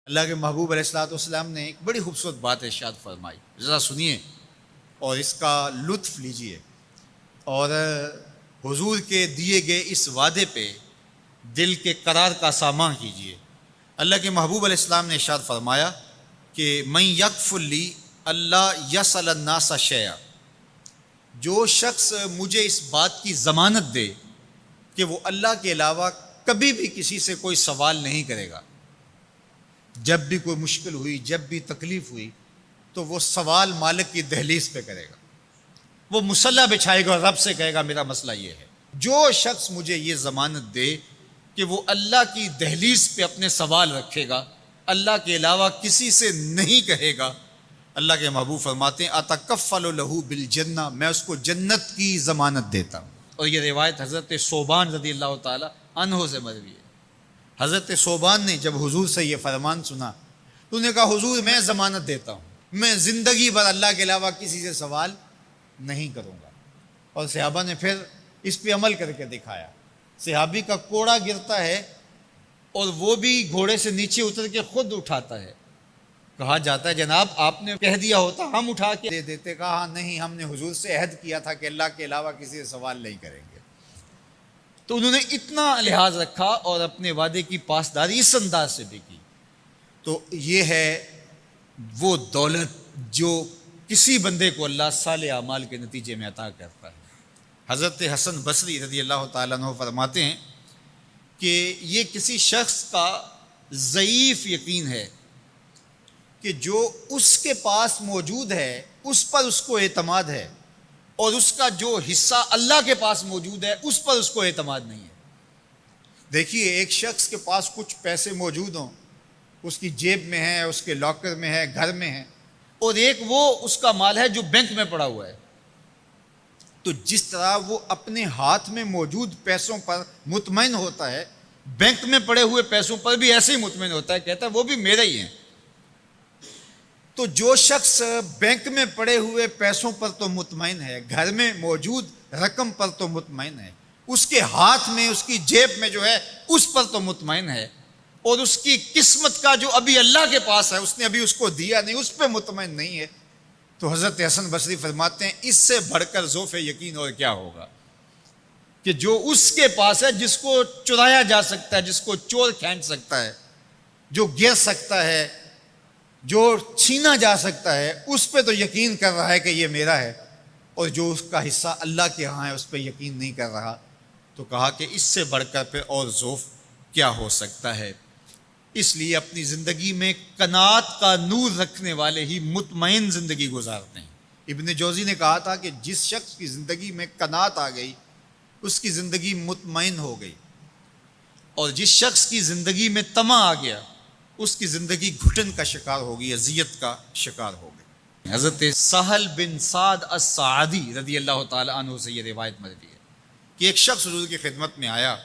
اللہ کے محبوب علیہ الصلوۃ والسلام نے ایک بڑی خوبصورت بات ارشاد فرمائی، ذرا سنیے اور اس کا لطف لیجئے، اور حضور کے دیے گئے اس وعدے پہ دل کے قرار کا سامان کیجئے۔ اللہ کے محبوب علیہ السلام نے ارشاد فرمایا کہ من یکفل لی اللہ یسأل الناس شیئا، جو شخص مجھے اس بات کی ضمانت دے کہ وہ اللہ کے علاوہ کبھی بھی کسی سے کوئی سوال نہیں کرے گا، جب بھی کوئی مشکل ہوئی، جب بھی تکلیف ہوئی تو وہ سوال مالک کی دہلیز پہ کرے گا، وہ مصلی بچھائے گا اور رب سے کہے گا میرا مسئلہ یہ ہے۔ جو شخص مجھے یہ ضمانت دے کہ وہ اللہ کی دہلیز پہ اپنے سوال رکھے گا، اللہ کے علاوہ کسی سے نہیں کہے گا، اللہ کے محبوب فرماتے ہیں اتکفل لہ بالجنہ، میں اس کو جنت کی ضمانت دیتا ہوں۔ اور یہ روایت حضرت ثوبان رضی اللہ تعالی عنہ سے مروی ہے۔ حضرت ثوبان نے جب حضور سے یہ فرمان سنا تو انہوں نے کہا حضور میں ضمانت دیتا ہوں، میں زندگی بھر اللہ کے علاوہ کسی سے سوال نہیں کروں گا۔ اور صحابہ نے پھر اس پہ عمل کر کے دکھایا۔ صحابی کا کوڑا گرتا ہے اور وہ بھی گھوڑے سے نیچے اتر کے خود اٹھاتا ہے، کہا جاتا ہے جناب آپ نے کہہ دیا ہوتا ہم اٹھا کے دے دیتے، کہا ہاں نہیں، ہم نے حضور سے عہد کیا تھا کہ اللہ کے علاوہ کسی سے سوال نہیں کریں گے۔ تو انہوں نے اتنا لحاظ رکھا اور اپنے وعدے کی پاسداری اس انداز سے بھی کی۔ تو یہ ہے وہ دولت جو کسی بندے کو اللہ صالح اعمال کے نتیجے میں عطا کرتا ہے۔ حضرت حسن بصری رضی اللہ تعالیٰ عنہ فرماتے ہیں کہ یہ کسی شخص کا ضعیف یقین ہے کہ جو اس کے پاس موجود ہے اس پر اس کو اعتماد ہے، اور اس کا جو حصہ اللہ کے پاس موجود ہے اس پر اس کو اعتماد نہیں ہے۔ دیکھیے ایک شخص کے پاس کچھ پیسے موجود ہوں، اس کی جیب میں ہے، اس کے لاکر میں ہے، گھر میں ہے، اور ایک وہ اس کا مال ہے جو بینک میں پڑا ہوا ہے، تو جس طرح وہ اپنے ہاتھ میں موجود پیسوں پر مطمئن ہوتا ہے، بینک میں پڑے ہوئے پیسوں پر بھی ایسے ہی مطمئن ہوتا ہے، کہتا ہے وہ بھی میرے ہی ہیں۔ تو جو شخص بینک میں پڑے ہوئے پیسوں پر تو مطمئن ہے، گھر میں موجود رقم پر تو مطمئن ہے، اس کے ہاتھ میں اس کی جیب میں جو ہے اس پر تو مطمئن ہے، اور اس کی قسمت کا جو ابھی اللہ کے پاس ہے اس نے ابھی اس کو دیا نہیں، اس پہ مطمئن نہیں ہے، تو حضرت حسن بصری فرماتے ہیں اس سے بڑھ کر ذوف یقین اور کیا ہوگا کہ جو اس کے پاس ہے، جس کو چرایا جا سکتا ہے، جس کو چور کھینچ سکتا ہے، جو گر سکتا ہے، جو چھینا جا سکتا ہے، اس پہ تو یقین کر رہا ہے کہ یہ میرا ہے، اور جو اس کا حصہ اللہ کے ہاں ہے اس پہ یقین نہیں کر رہا۔ تو کہا کہ اس سے بڑھ کر پھر اور ذوف کیا ہو سکتا ہے۔ اس لیے اپنی زندگی میں قناعت کا نور رکھنے والے ہی مطمئن زندگی گزارتے ہیں۔ ابن جوزی نے کہا تھا کہ جس شخص کی زندگی میں قناعت آ گئی اس کی زندگی مطمئن ہو گئی، اور جس شخص کی زندگی میں طمع آ گیا اس کی زندگی گھٹن کا شکار ہوگی، اذیت کا شکار ہوگی۔ حضرت سہل بن سعد الساعدی رضی اللہ تعالی عنہ سے یہ روایت مروی ہے کہ ایک شخص حضور کی خدمت میں آیا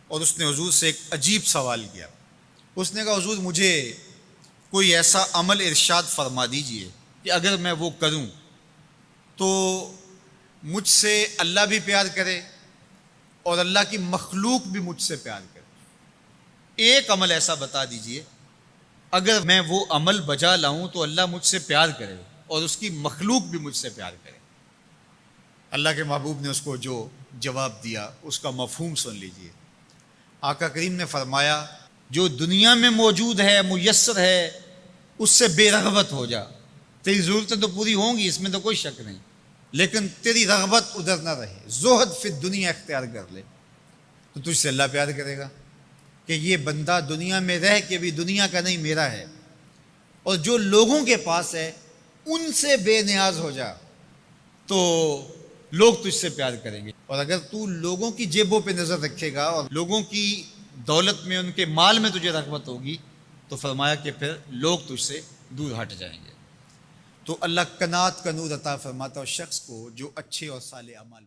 اور اس نے حضور سے ایک عجیب سوال کیا۔ اس نے کہا حضور مجھے کوئی ایسا عمل ارشاد فرما دیجئے کہ اگر میں وہ کروں تو مجھ سے اللہ بھی پیار کرے اور اللہ کی مخلوق بھی مجھ سے پیار کرے۔ ایک عمل ایسا بتا دیجئے اگر میں وہ عمل بجا لاؤں تو اللہ مجھ سے پیار کرے اور اس کی مخلوق بھی مجھ سے پیار کرے۔ اللہ کے محبوب نے اس کو جو جواب دیا اس کا مفہوم سن لیجئے۔ آقا کریم نے فرمایا جو دنیا میں موجود ہے، میسر ہے، اس سے بے رغبت ہو جا، تیری ضرورتیں تو پوری ہوں گی، اس میں تو کوئی شک نہیں، لیکن تیری رغبت ادھر نہ رہے، زہد فی الدنیا اختیار کر لے، تو تجھ سے اللہ پیار کرے گا کہ یہ بندہ دنیا میں رہ کے بھی دنیا کا نہیں میرا ہے۔ اور جو لوگوں کے پاس ہے ان سے بے نیاز ہو جا تو لوگ تجھ سے پیار کریں گے، اور اگر تو لوگوں کی جیبوں پہ نظر رکھے گا اور لوگوں کی دولت میں، ان کے مال میں تجھے رغبت ہوگی تو فرمایا کہ پھر لوگ تجھ سے دور ہٹ جائیں گے۔ تو اللہ قناعت کا نور عطا فرماتا ہے شخص کو جو اچھے اور صالح اعمال